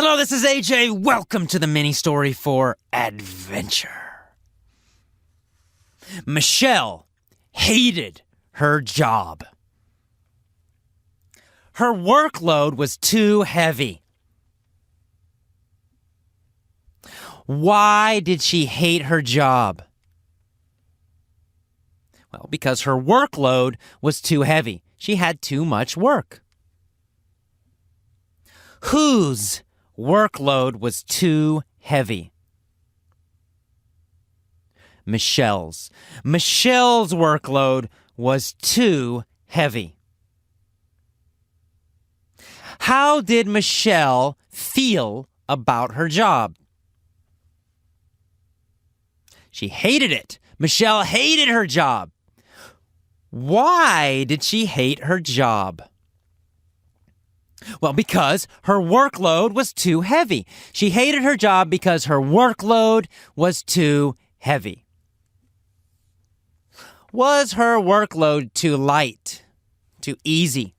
Hello, this is AJ. Welcome to the mini story for adventure. Michelle hated her job. Her workload was too heavy. Why did she hate her job? Well, because her workload was too heavy. She had too much work. Whose workload was too heavy? Michelle's. Michelle's workload was too heavy. How did Michelle feel about her job? She hated it. Michelle hated her job. Why did she hate her job? Well, because her workload was too heavy. She hated her job because her workload was too heavy. Was her workload too light? Too easy?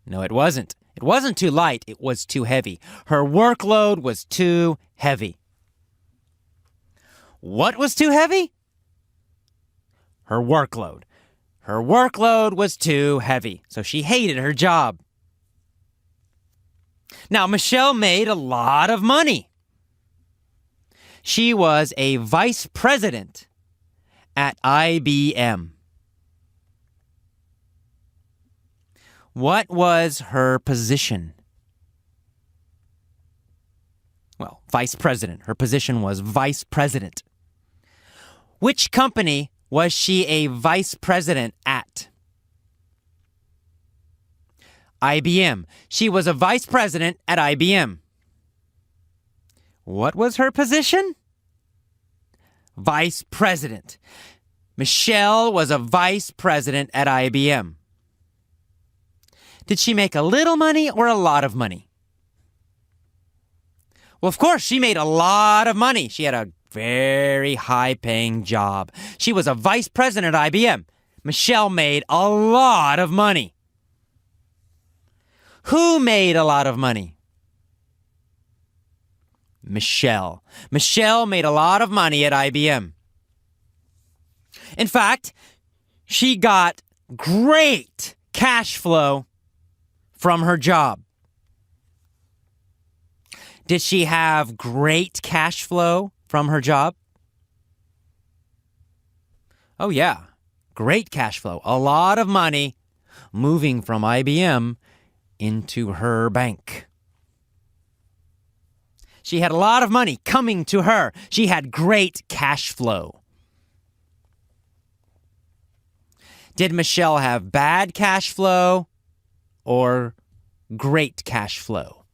No, it wasn't. It wasn't too light. It was too heavy. Her workload was too heavy. What was too heavy? Her workload. Her workload was too heavy, so she hated her job. Now, Michelle made a lot of money. She was a vice president at IBM. What was her position? Well, vice president. Her position was vice president. Which company was she a vice president at? IBM. She was a vice president at IBM. What was her position? Vice president. Michelle was a vice president at IBM. Did she make a little money or a lot of money? Well, of course, she made a lot of money. She had a very high-paying job. She was a vice president at IBM. Michelle made a lot of money. Who made a lot of money? Michelle. Michelle made a lot of money at IBM. In fact, she got great cash flow from her job. Did she have great cash flow from her job? Oh, yeah. Great cash flow. A lot of money moving from IBM into her bank. She had a lot of money coming to her. She had great cash flow. Did Michelle have bad cash flow or great cash flow?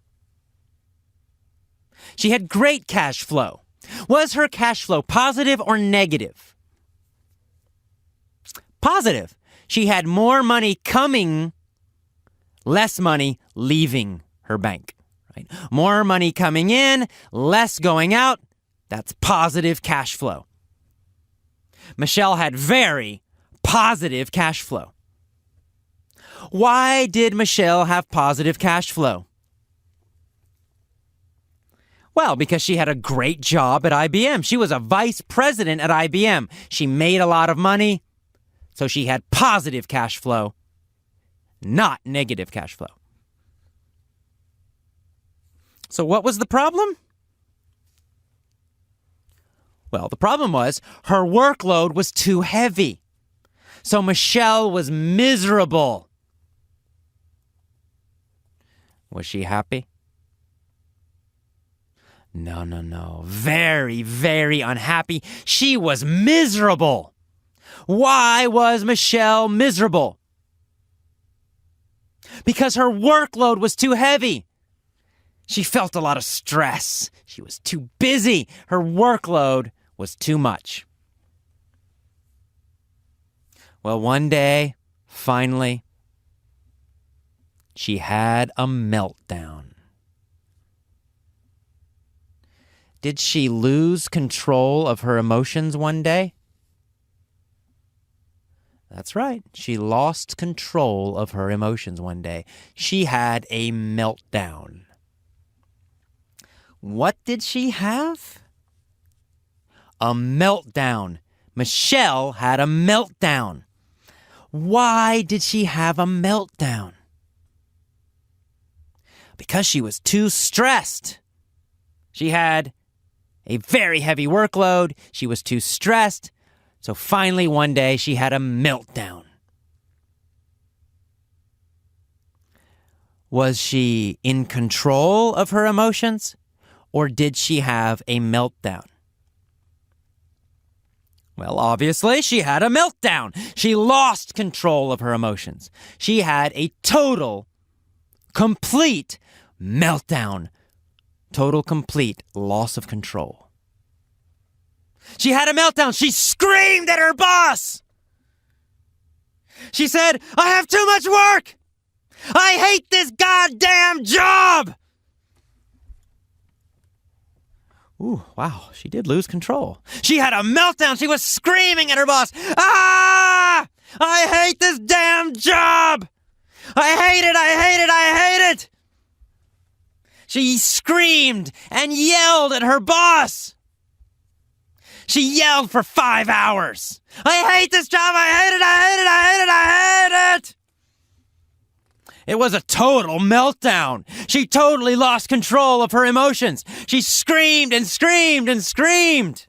She had great cash flow. Was her cash flow positive or negative? Positive. She had more money coming, less money leaving her bank. Right? More money coming in, less going out. That's positive cash flow. Michelle had very positive cash flow. Why did Michelle have positive cash flow? Well, because she had a great job at IBM. She was a vice president at IBM. She made a lot of money, so she had positive cash flow, not negative cash flow. So what was the problem? Well, the problem was her workload was too heavy. So Michelle was miserable. Was she happy? No. Very, very unhappy. She was miserable. Why was Michelle miserable? Because her workload was too heavy. She felt a lot of stress. She was too busy. Her workload was too much. Well, one day, finally, she had a meltdown. Did she lose control of her emotions one day? That's right. She lost control of her emotions one day. She had a meltdown. What did she have? A meltdown. Michelle had a meltdown. Why did she have a meltdown? Because she was too stressed. She had a very heavy workload. She was too stressed. So finally one day she had a meltdown. Was she in control of her emotions, or did she have a meltdown? Well, obviously, she had a meltdown. She lost control of her emotions. She had a total, complete meltdown. Total, complete loss of control. She had a meltdown. She screamed at her boss. She said, "I have too much work. I hate this goddamn job." Ooh, wow, she did lose control. She had a meltdown. She was screaming at her boss. "Ah! I hate this damn job. I hate it, I hate it, I hate it." She screamed and yelled at her boss. She yelled for 5 hours. "I hate this job. I hate it, I hate it, I hate it, I hate it." It was a total meltdown. She totally lost control of her emotions. She screamed and screamed and screamed.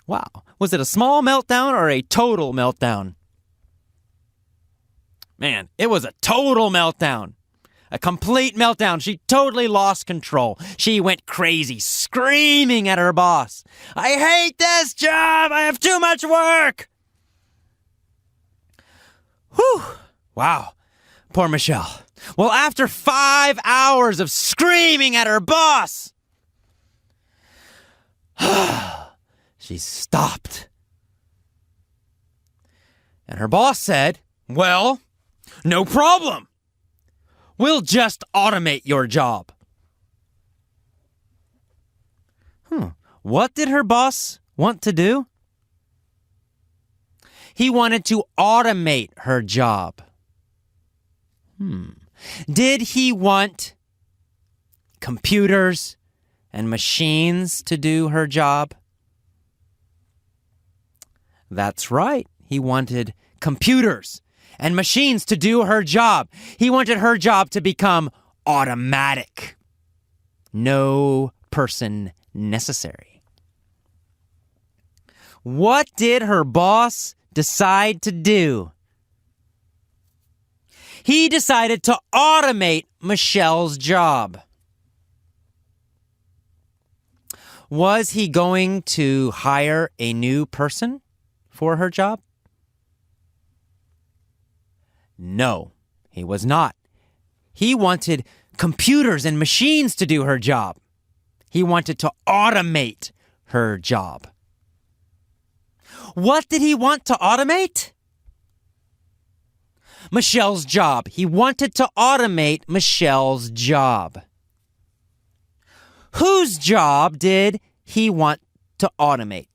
Wow. Was it a small meltdown or a total meltdown? Man, it was a total meltdown. A complete meltdown. She totally lost control. She went crazy, screaming at her boss. "I hate this job. I have too much work." Whew. Wow. Poor Michelle. Well, after 5 hours of screaming at her boss, she stopped. And her boss said, "Well, no problem. We'll just automate your job." What did her boss want to do? He wanted to automate her job. Did he want computers and machines to do her job? That's right. He wanted computers and machines to do her job. He wanted her job to become automatic. No person necessary. What did her boss decide to do? He decided to automate Michelle's job. Was he going to hire a new person for her job? No, he was not. He wanted computers and machines to do her job. He wanted to automate her job. What did he want to automate? Michelle's job. He wanted to automate Michelle's job. Whose job did he want to automate?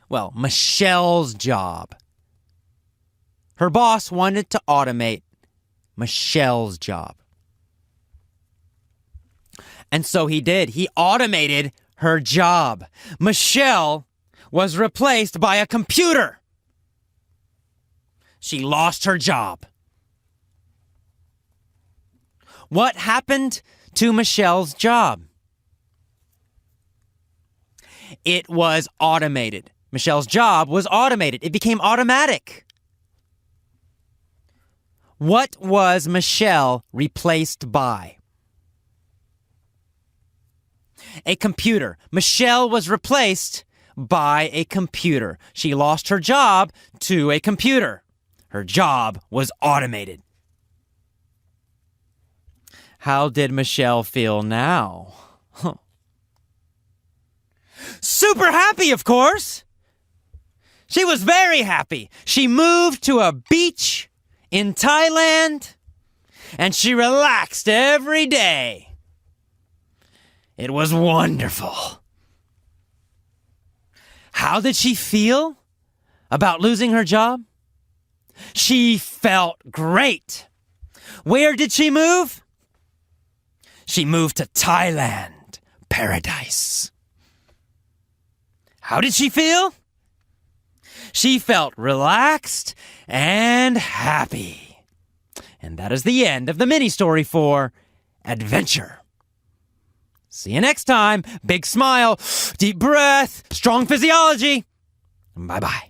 Well, Michelle's job. Her boss wanted to automate Michelle's job. And so he did. He automated her job. Michelle was replaced by a computer. She lost her job. What happened to Michelle's job? It was automated. Michelle's job was automated. It became automatic. What was Michelle replaced by? A computer. Michelle was replaced by a computer. She lost her job to a computer. Her job was automated. How did Michelle feel now? Super happy, of course. She was very happy. She moved to a beach in Thailand, and she relaxed every day. It was wonderful. How did she feel about losing her job? She felt great. Where did she move? She moved to Thailand, paradise. How did she feel? She felt relaxed and happy. And that is the end of the mini story for Adventure. See you next time. Big smile, deep breath, strong physiology. Bye-bye.